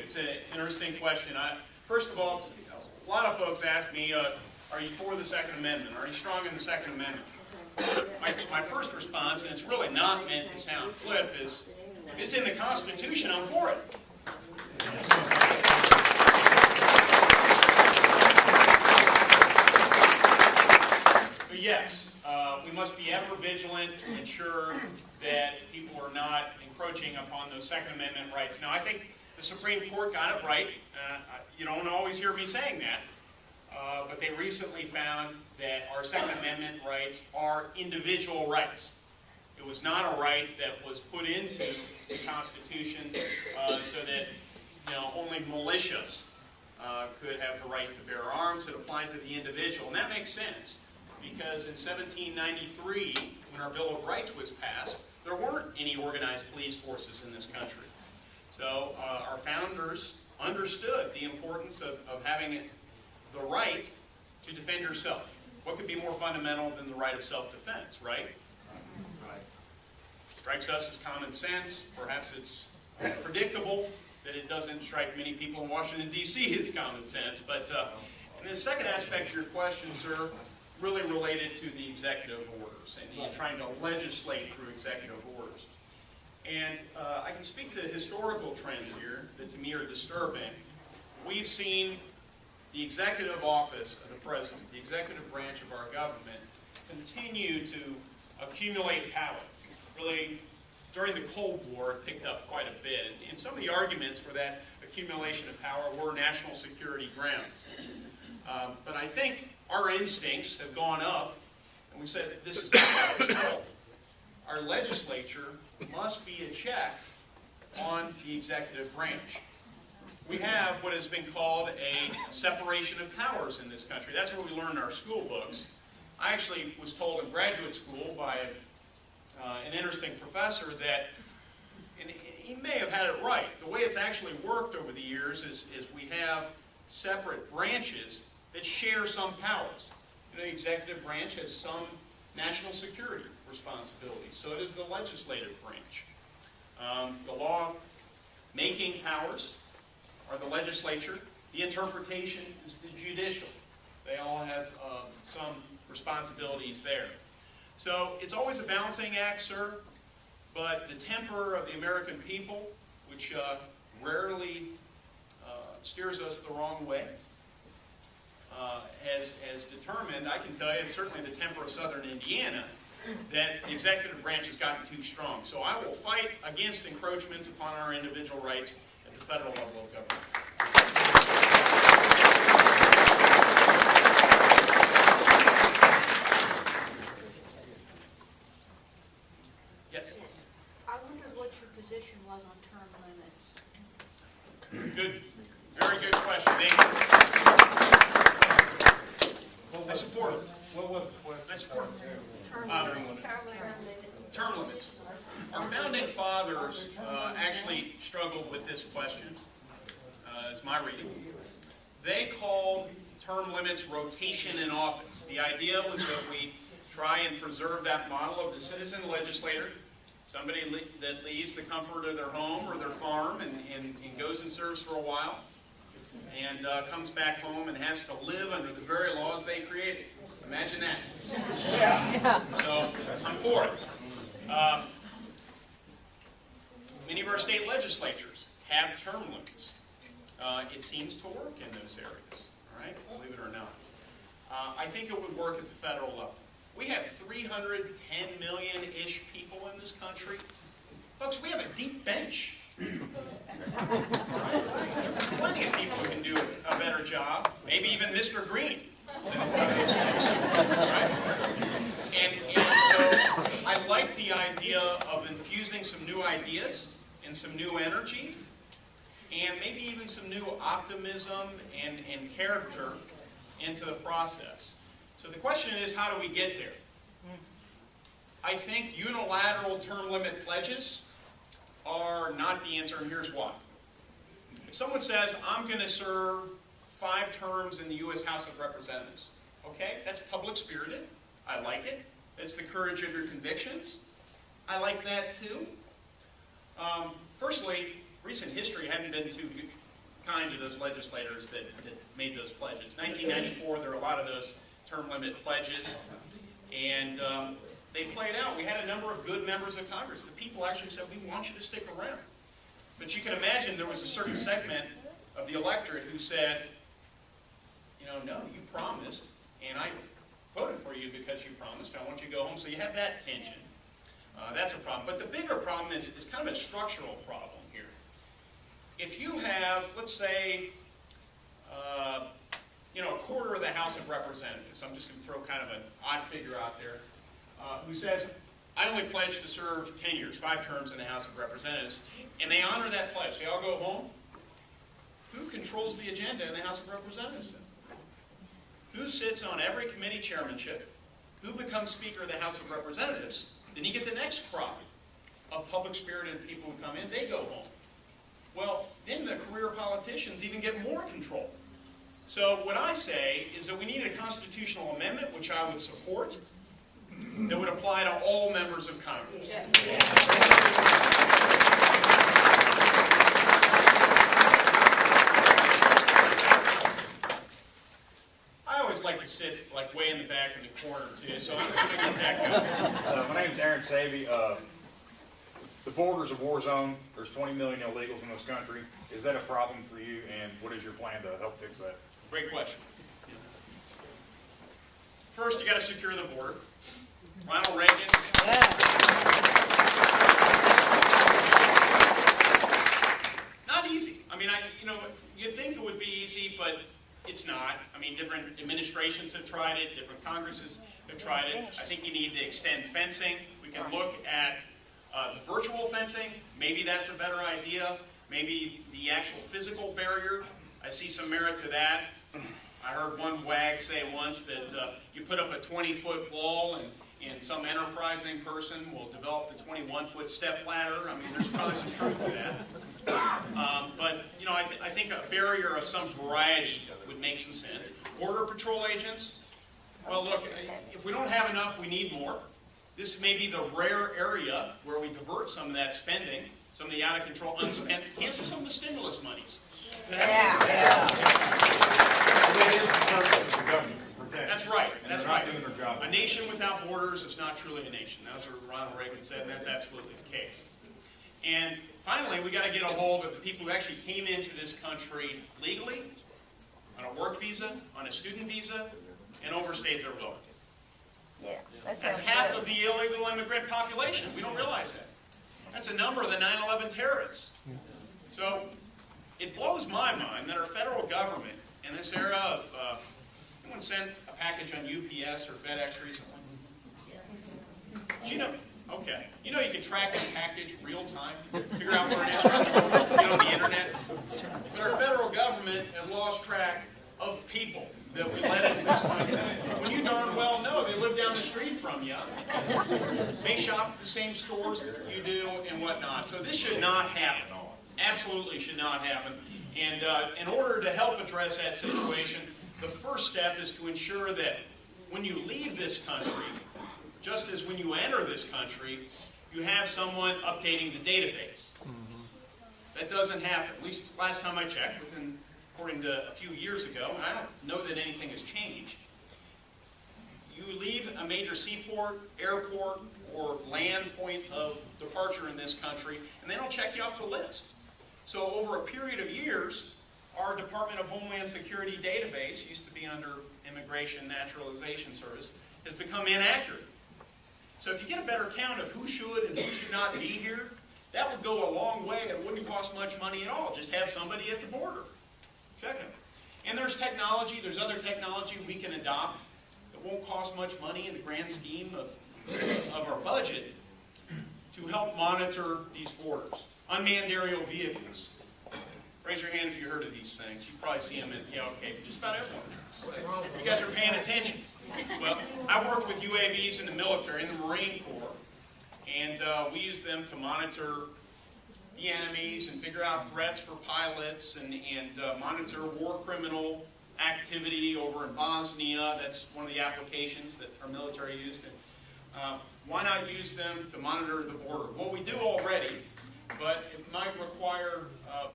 It's an interesting question. First of all, a lot of folks ask me, are you for the Second Amendment? Are you strong in the Second Amendment? My first response, and it's really not meant to sound flip, is if it's in the Constitution, I'm for it. But yes, we must be ever vigilant to ensure that people are not encroaching upon those Second Amendment rights. Now, I think the Supreme Court got it right. You don't always hear me saying that. But they recently found that our Second Amendment rights are individual rights. It was not a right that was put into the Constitution so that only militias could have the right to bear arms. It applied to the individual. And that makes sense because in 1793, when our Bill of Rights was passed, there weren't any organized police forces in this country. So our founders understood the importance of having the right to defend yourself. What could be more fundamental than the right of self-defense, right? Right. Strikes us as common sense. Perhaps it's predictable that it doesn't strike many people in Washington, D.C. as common sense. But and the second aspect of your question, sir, really related to the executive orders and trying to legislate through executive orders. And I can speak to historical trends here that to me are disturbing. We've seen the executive office of the president, the executive branch of our government, continue to accumulate power. Really, during the Cold War, it picked up quite a bit. And some of the arguments for that accumulation of power were national security grounds. But I think our instincts have gone up, and we said, this is not control. Our legislature must be a check on the executive branch. We have what has been called a separation of powers in this country. That's what we learn in our school books. I actually was told in graduate school by an interesting professor that, and he may have had it right, the way it's actually worked over the years is we have separate branches that share some powers. The executive branch has some national security responsibilities. So does the legislative branch. The law-making powers are the legislature. The interpretation is the judicial. They all have some responsibilities there. So it's always a balancing act, sir, but the temper of the American people, which rarely steers us the wrong way, has determined, I can tell you, certainly the temper of southern Indiana, that the executive branch has gotten too strong. So I will fight against encroachments upon our individual rights at the federal level of government. Yes? I wondered what your position was on term limits. Good. Very good question. Thank you. I support it. What was the question? I support it. Term Term limits. Our founding fathers actually struggled with this question, is my reading. They called term limits rotation in office. The idea was that we try and preserve that model of the citizen legislator, somebody that leaves the comfort of their home or their farm and goes and serves for a while and comes back home and has to live under the very laws they created. Imagine that. Yeah. So I'm for it. Many of our state legislatures have term limits. It seems to work in those areas, all right? Believe it or not. I think it would work at the federal level. We have 310 million-ish people in this country. Folks, we have a deep bench. Plenty of people can do a better job, maybe even Mr. Green. Right? And so I like the idea of infusing some new ideas and some new energy and maybe even some new optimism and character into the process. So the question is, how do we get there? I think unilateral term limit pledges are not the answer, and here's why. If someone says, I'm going to serve 5 terms in the U.S. House of Representatives, okay, that's public-spirited. I like it. That's the courage of your convictions. I like that too. Firstly, recent history hadn't been too kind to those legislators that made those pledges. 1994, there were a lot of those term limit pledges, and they played out. We had a number of good members of Congress. The people actually said, we want you to stick around. But you can imagine there was a certain segment of the electorate who said, no, you promised, and I voted for you because you promised. I want you to go home. So you have that tension. That's a problem. But the bigger problem is kind of a structural problem here. If you have, let's say, a quarter of the House of Representatives, I'm just going to throw kind of an odd figure out there, who says, I only pledge to serve 10 years, 5 terms in the House of Representatives, and they honor that pledge. They all go home. Who controls the agenda in the House of Representatives then? Who sits on every committee chairmanship? Who becomes Speaker of the House of Representatives? Then you get the next crop of public-spirited people who come in. They go home. Well, then the career politicians even get more control. So what I say is that we need a constitutional amendment, which I would support, that would apply to all members of Congress. I always like to sit like way in the back in the corner too, so I'm going to get that going. My name's Aaron Savy. The border's a war zone. There's 20 million illegals in this country. Is that a problem for you, and what is your plan to help fix that? Great question. First, you got to secure the border. Ronald Reagan. Not easy. I mean, you'd think it would be easy, but it's not. I mean, different administrations have tried it. Different Congresses have tried it. I think you need to extend fencing. We can look at the virtual fencing. Maybe that's a better idea. Maybe the actual physical barrier. I see some merit to that. I heard one wag say once that you put up a 20-foot wall and some enterprising person will develop the 21-foot step ladder. I mean, there's probably some truth to that. But, I think a barrier of some variety would make some sense. Border Patrol agents, well, look, if we don't have enough, we need more. This may be the rare area where we divert some of that spending, some of the out-of-control, unspent, cancel some of the stimulus monies. That's right. That's right. A nation without borders is not truly a nation. That's what Ronald Reagan said, and that's absolutely the case. And finally, we got to get a hold of the people who actually came into this country legally, on a work visa, on a student visa, and overstayed their will. Yeah, that's half of the illegal immigrant population. We don't realize that. That's a number of the 9/11 terrorists. So it blows my mind that our federal government, in this era of, anyone sent a package on UPS or FedEx recently? Do you know? Okay. You know you can track a package real time, figure out where it is, get on the internet. But our federal government has lost track of people that we let into this country. When you darn well know they live down the street from you, may shop at the same stores that you do and whatnot. So this should not happen. Absolutely should not happen. And in order to help address that situation, the first step is to ensure that when you leave this country, just as when you enter this country, you have someone updating the database. That doesn't happen. At least last time I checked, according to a few years ago, and I don't know that anything has changed. You leave a major seaport, airport, or land point of departure in this country, and they don't check you off the list. So over a period of years, our Department of Homeland Security database, used to be under Immigration Naturalization Service, has become inaccurate. So if you get a better count of who should and who should not be here, that would go a long way. It wouldn't cost much money at all. Just have somebody at the border. Check it. And there's technology, there's other technology we can adopt that won't cost much money in the grand scheme of our budget to help monitor these borders. Unmanned aerial vehicles. Raise your hand if you've heard of these things. You probably see them just about everyone. You guys are paying attention. Well, I worked with UAVs in the military, in the Marine Corps, and we use them to monitor the enemies and figure out threats for pilots and monitor war criminal activity over in Bosnia. That's one of the applications that our military used. Why not use them to monitor the border? Well, we do already, but it might require